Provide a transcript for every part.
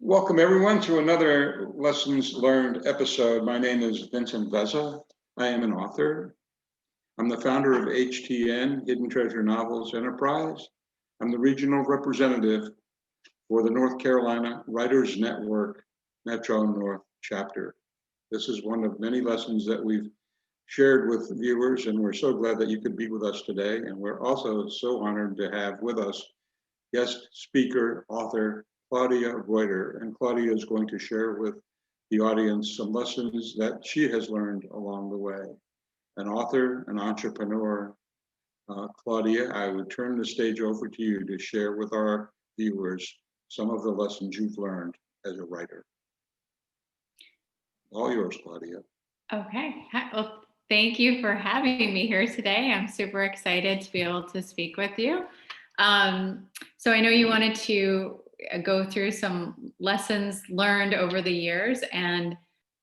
Welcome everyone to another Lessons Learned episode. My name is Vincent Veza. I am an author. I'm the founder of HTN, Hidden Treasure Novels Enterprise. I'm the regional representative for the North Carolina Writers Network Metro North chapter. This is one of many lessons that we've shared with viewers, and we're so glad that you could be with us today. And we're also so honored to have with us guest speaker, author, Claudia Reuter. And Claudia is going to share with the audience some lessons that she has learned along the way. An author, an entrepreneur. Claudia, I would turn the stage over to you to share with our viewers some of the lessons you've learned as a writer. All yours, Claudia. Okay. Well, thank you for having me here today. I'm super excited to be able to speak with you. So I know you wanted to go through some lessons learned over the years. And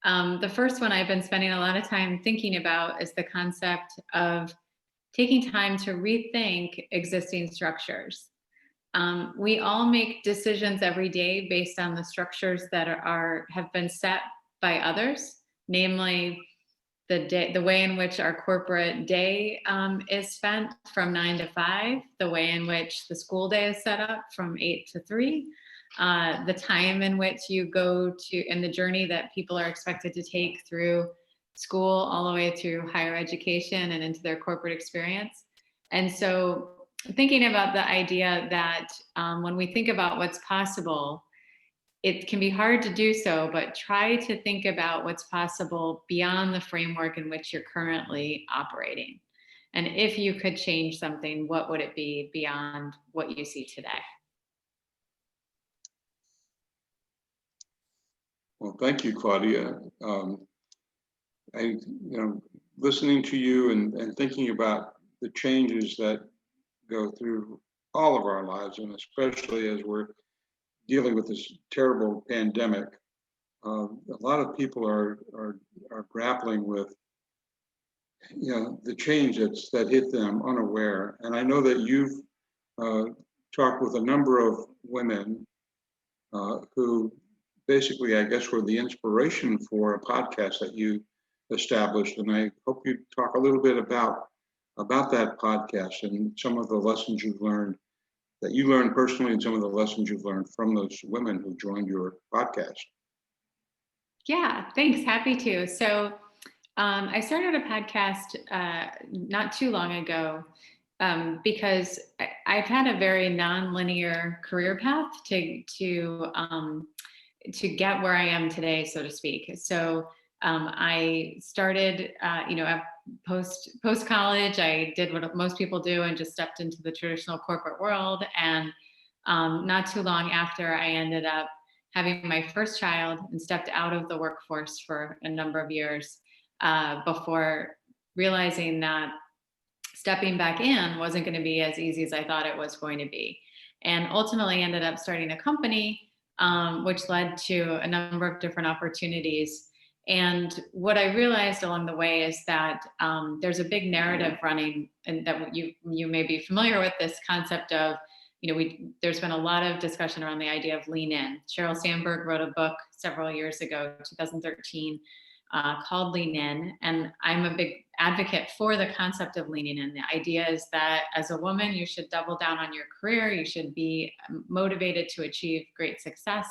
the first one I've been spending a lot of time thinking about is the concept of taking time to rethink existing structures. We all make decisions every day based on the structures that have been set by others, namely the way in which our corporate day is spent from 9 to 5, the way in which the school day is set up from 8 to 3, the time in which you go to, and the journey that people are expected to take through school all the way through higher education and into their corporate experience. And so thinking about the idea that when we think about what's possible, it can be hard to do so, but try to think about what's possible beyond the framework in which you're currently operating. And if you could change something, what would it be beyond what you see today? Well, thank you, Claudia. Listening to you and thinking about the changes that go through all of our lives, and especially as we're dealing with this terrible pandemic, a lot of people are grappling with, the change that hit them unaware. And I know that you've talked with a number of women who basically, I guess, were the inspiration for a podcast that you established. And I hope you talk a little bit about that podcast and some of the lessons you've learned, that you learned personally, and some of the lessons you've learned from those women who joined your podcast. Yeah, thanks. Happy to. So I started a podcast not too long ago because I've had a very non-linear career path to get where I am today, so to speak. So I started, post college, I did what most people do and just stepped into the traditional corporate world. And not too long after, I ended up having my first child and stepped out of the workforce for a number of years before realizing that stepping back in wasn't going to be as easy as I thought it was going to be. And ultimately ended up starting a company, which led to a number of different opportunities. And what I realized along the way is that there's a big narrative running, and that you may be familiar with this concept of, there's been a lot of discussion around the idea of lean in. Sheryl Sandberg wrote a book several years ago, 2013, called Lean In. And I'm a big advocate for the concept of leaning in. The idea is that as a woman, you should double down on your career. You should be motivated to achieve great success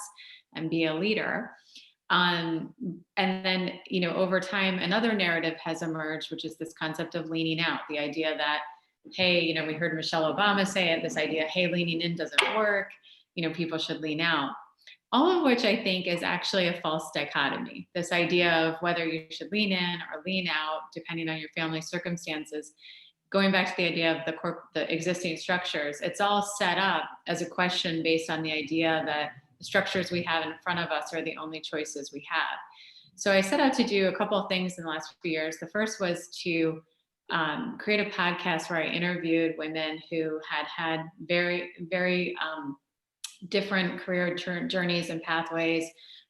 and be a leader. And then, over time, another narrative has emerged, which is this concept of leaning out. The idea that, hey, we heard Michelle Obama say it, this idea, hey, leaning in doesn't work, people should lean out. All of which I think is actually a false dichotomy. This idea of whether you should lean in or lean out, depending on your family circumstances, going back to the idea of the existing structures, it's all set up as a question based on the idea that the structures we have in front of us are the only choices we have. So I set out to do a couple of things in the last few years. The first was to create a podcast where I interviewed women who had very, very different career journeys and pathways,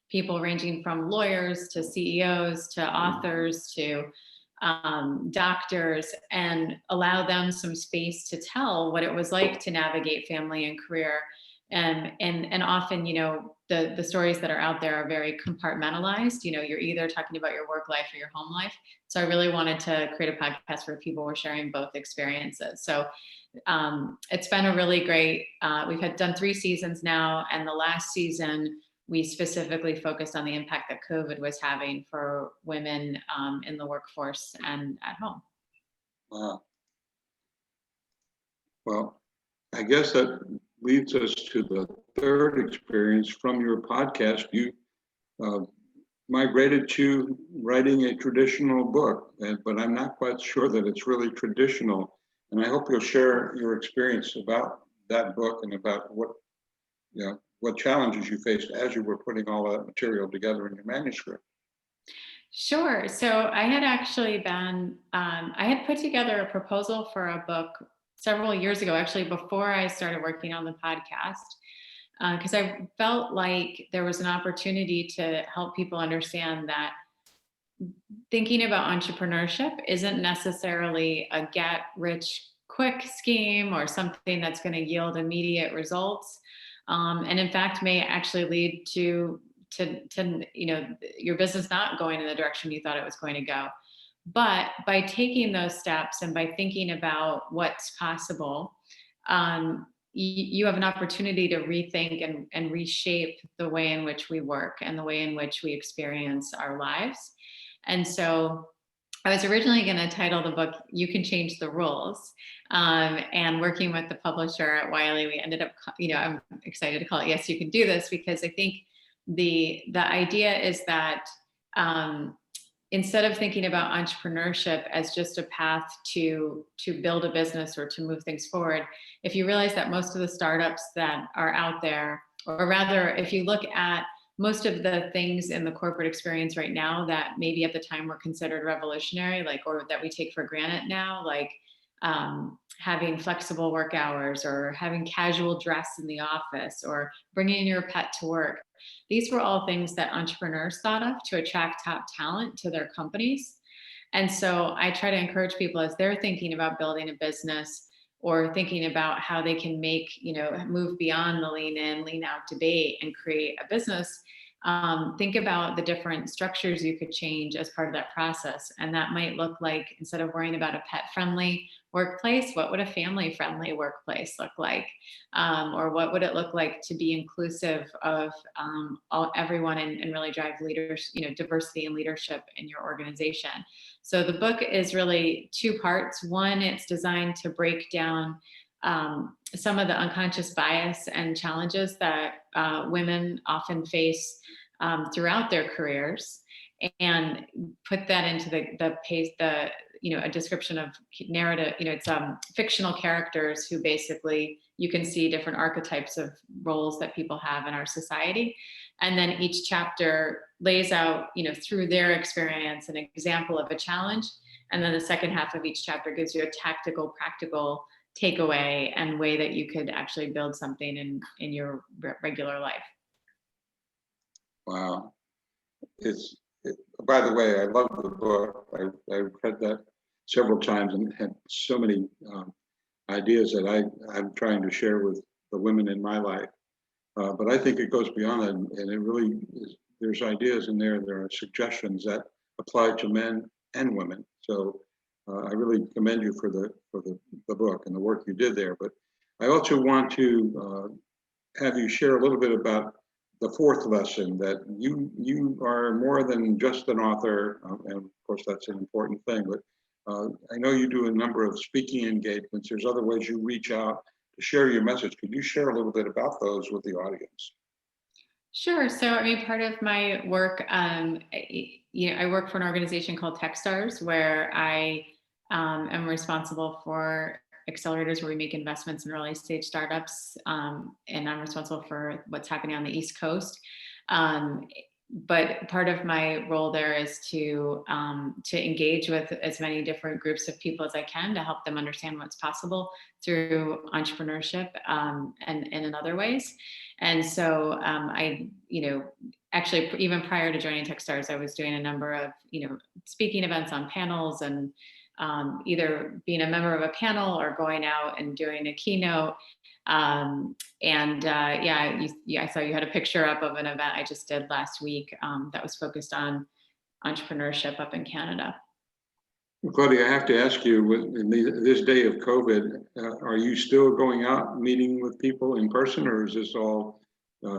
people ranging from lawyers to CEOs to authors to doctors, and allow them some space to tell what it was like to navigate family and career And often, the stories that are out there are very compartmentalized. You're either talking about your work life or your home life. So I really wanted to create a podcast where people were sharing both experiences. So it's been a really great, we've done 3 seasons now. And the last season, we specifically focused on the impact that COVID was having for women in the workforce and at home. Wow. Well, I guess that leads us to the third experience from your podcast. You uh, migrated to writing a traditional book, but I'm not quite sure that it's really traditional. And I hope you'll share your experience about that book and about what challenges you faced as you were putting all that material together in your manuscript. Sure. So I had actually I had put together a proposal for a book several years ago, actually, before I started working on the podcast, because I felt like there was an opportunity to help people understand that thinking about entrepreneurship isn't necessarily a get rich quick scheme or something that's going to yield immediate results. And in fact, may actually lead to your business not going in the direction you thought it was going to go. But by taking those steps and by thinking about what's possible, you have an opportunity to rethink and reshape the way in which we work and the way in which we experience our lives. And so I was originally going to title the book "You Can Change the Rules," and working with the publisher at Wiley, we ended up, I'm excited to call it "Yes, You Can Do This," because I think the idea is that instead of thinking about entrepreneurship as just a path to build a business or to move things forward, if you realize that most of the startups that are out there, or rather, if you look at most of the things in the corporate experience right now that maybe at the time were considered revolutionary, or that we take for granted now, like having flexible work hours or having casual dress in the office or bringing your pet to work. These were all things that entrepreneurs thought of to attract top talent to their companies. And so I try to encourage people as they're thinking about building a business or thinking about how they can move beyond the lean in, lean out debate and create a business. Think about the different structures you could change as part of that process. And that might look like, instead of worrying about a pet friendly workplace, what would a family friendly workplace look like? Or what would it look like to be inclusive of everyone and really drive diversity and leadership in your organization? So the book is really 2 parts. One, it's designed to break down some of the unconscious bias and challenges that women often face throughout their careers, and put that into a description of narrative. It's fictional characters who basically you can see different archetypes of roles that people have in our society. And then each chapter lays out, through their experience, an example of a challenge. And then the second half of each chapter gives you a tactical, practical takeaway and way that you could actually build something in your regular life. Wow. By the way, I love the book. I've read that several times and had so many ideas that I'm trying to share with the women in my life. But I think it goes beyond that, and it really is. There's ideas in there. There are suggestions that apply to men and women. So I really commend you for the book and the work you did there. But I also want to have you share a little bit about the fourth lesson, that you are more than just an author, and of course that's an important thing. But I know you do a number of speaking engagements. There's other ways you reach out to share your message. Could you share a little bit about those with the audience? Sure. So, part of my work, I work for an organization called Techstars, where I am responsible for accelerators where we make investments in early stage startups, and I'm responsible for what's happening on the East Coast. But part of my role there is to engage with as many different groups of people as I can to help them understand what's possible through entrepreneurship and in other ways. And so actually, even prior to joining Techstars, I was doing a number of speaking events on panels and either being a member of a panel or going out and doing a keynote. I saw you had a picture up of an event I just did last week that was focused on entrepreneurship up in Canada. Claudia, I have to ask you, in this day of COVID, are you still going out meeting with people in person, or is this all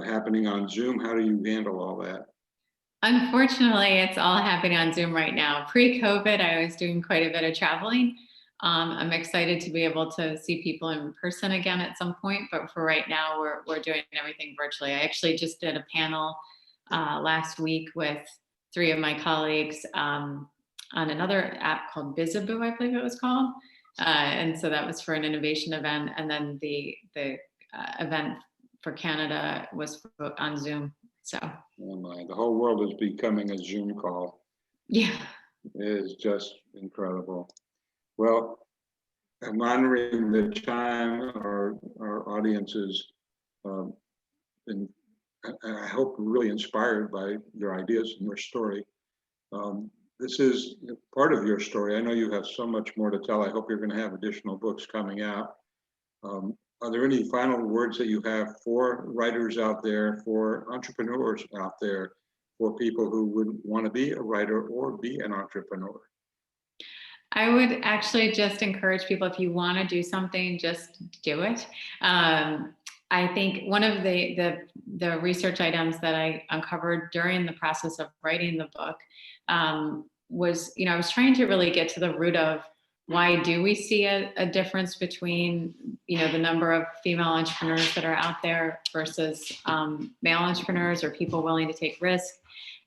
happening on Zoom? How do you handle all that? Unfortunately, it's all happening on Zoom right now. Pre-COVID, I was doing quite a bit of traveling. I'm excited to be able to see people in person again at some point, but for right now, we're doing everything virtually. I actually just did a panel last week with 3 of my colleagues on another app called Bizaboo, I believe it was called. And so that was for an innovation event. And then the event for Canada was on Zoom. So. Oh my, the whole world is becoming a Zoom call. Yeah. It is just incredible. Well, I'm honoring the time our audience is, and I hope really inspired by your ideas and your story. This is part of your story. I know you have so much more to tell. I hope you're going to have additional books coming out. Are there any final words that you have for writers out there, for entrepreneurs out there, for people who would want to be a writer or be an entrepreneur? I would actually just encourage people, if you want to do something, just do it. I think one of the research items that I uncovered during the process of writing the book was, I was trying to really get to the root of why do we see a difference between, the number of female entrepreneurs that are out there versus male entrepreneurs or people willing to take risks.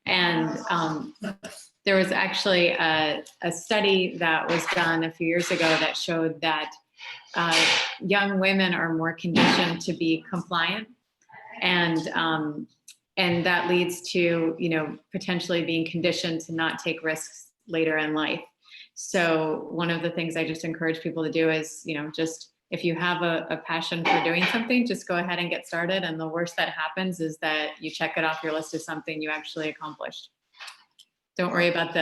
And there was actually a study that was done a few years ago that showed that young women are more conditioned to be compliant, and that leads to potentially being conditioned to not take risks later in life. So one of the things I just encourage people to do is just, if you have a passion for doing something, just go ahead and get started. And the worst that happens is that you check it off your list as something you actually accomplished. Don't worry about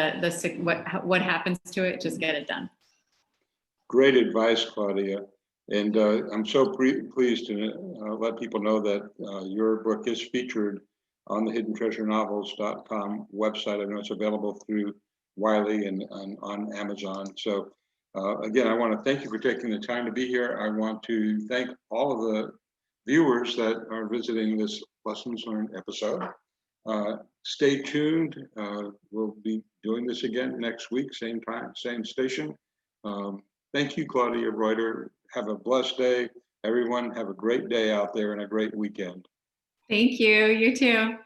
what happens to it. Just get it done. Great advice, Claudia. And I'm so pleased to let people know that your book is featured on the hiddentreasurenovels.com website. I know it's available through Wiley and on Amazon. So again, I want to thank you for taking the time to be here. I want to thank all of the viewers that are visiting this Lessons Learned episode. Stay tuned. We'll be doing this again next week, same time, same station. Thank you, Claudia Reuter. Have a blessed day. Everyone, have a great day out there and a great weekend. Thank you. You too.